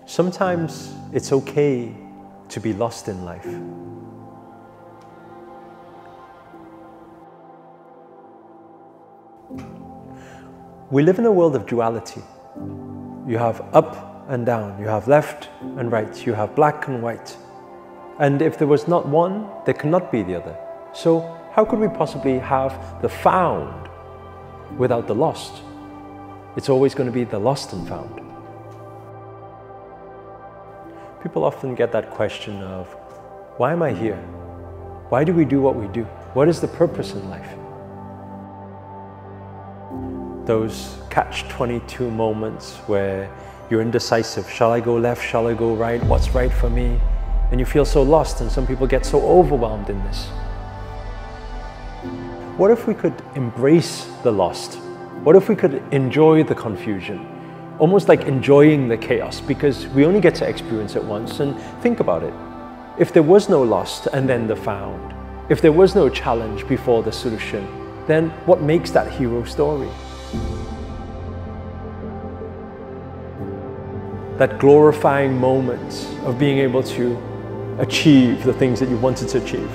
Sometimes it's okay to be lost in life. We live in a world of duality. You have up and down, you have left and right, you have black and white. And if there was not one, there cannot be the other. So how could we possibly have the found without the lost? It's always going to be the lost and found. People often get that question of, why am I here? Why do we do what we do? What is the purpose in life? Those catch-22 moments where you're indecisive. Shall I go left? Shall I go right? What's right for me? And you feel so lost, and some people get so overwhelmed in this. What if we could embrace the lost? What if we could enjoy the confusion? Almost like enjoying the chaos, because we only get to experience it once. And think about it. If there was no lost and then the found, if there was no challenge before the solution, then what makes that hero story? That glorifying moment of being able to achieve the things that you wanted to achieve,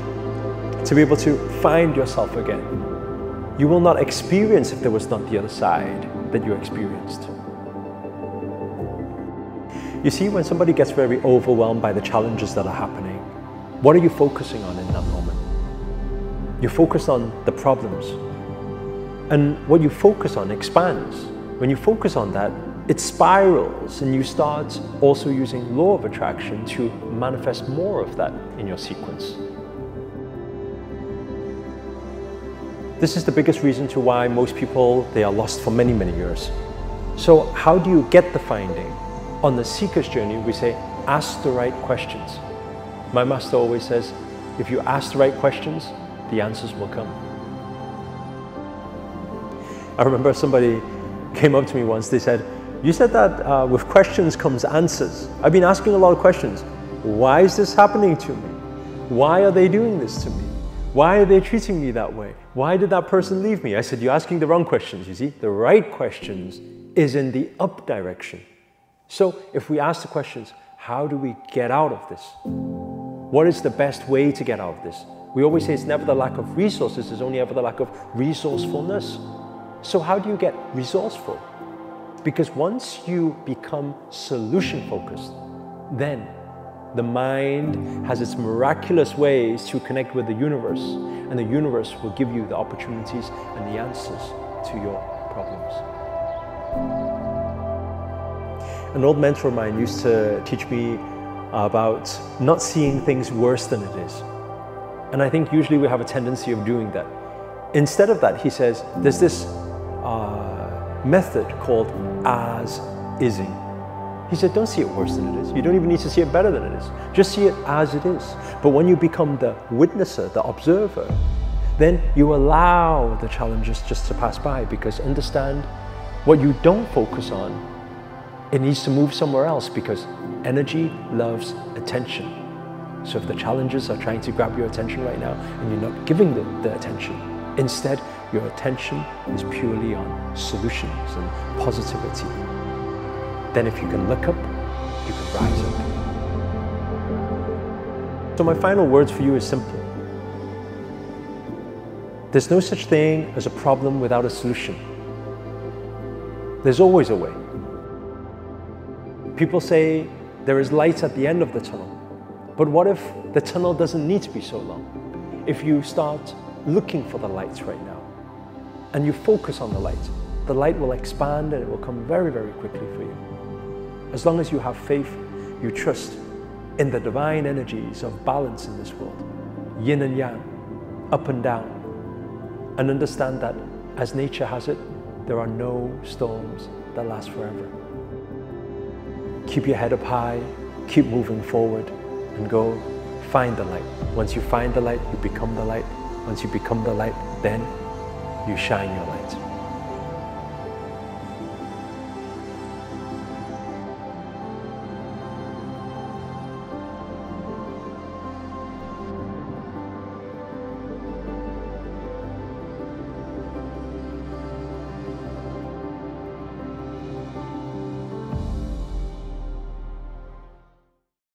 to be able to find yourself again. You will not experience if there was not the other side that you experienced. You see, when somebody gets very overwhelmed by the challenges that are happening, what are you focusing on in that moment? You focus on the problems. And what you focus on expands. When you focus on that, it spirals, and you start also using law of attraction to manifest more of that in your sequence. This is the biggest reason to why most people, they are lost for many, many years. So how do you get the finding? On the seeker's journey, we say, ask the right questions. My master always says, if you ask the right questions, the answers will come. I remember somebody came up to me once, they said, you said that with questions comes answers. I've been asking a lot of questions. Why is this happening to me? Why are they doing this to me? Why are they treating me that way? Why did that person leave me? I said, you're asking the wrong questions, you see? The right questions is in the up direction. So if we ask the questions, how do we get out of this? What is the best way to get out of this? We always say it's never the lack of resources, it's only ever the lack of resourcefulness. So how do you get resourceful? Because once you become solution focused, then the mind has its miraculous ways to connect with the universe, and the universe will give you the opportunities and the answers to your problems. An old mentor of mine used to teach me about not seeing things worse than it is. And I think usually we have a tendency of doing that. Instead of that, he says, there's this method called as-ising. He said, don't see it worse than it is. You don't even need to see it better than it is. Just see it as it is. But when you become the witnesser, the observer, then you allow the challenges just to pass by, because understand what you don't focus on, it needs to move somewhere else, because energy loves attention. So if the challenges are trying to grab your attention right now and you're not giving them the attention, instead your attention is purely on solutions and positivity. Then if you can look up, you can rise up. So my final words for you is simple. There's no such thing as a problem without a solution. There's always a way. People say there is light at the end of the tunnel. But what if the tunnel doesn't need to be so long? If you start looking for the lights right now and you focus on the light will expand and it will come very, very quickly for you. As long as you have faith, you trust in the divine energies of balance in this world, yin and yang, up and down, and understand that as nature has it, there are no storms that last forever. Keep your head up high, keep moving forward, and go find the light. Once you find the light, you become the light. Once you become the light, then you shine your light.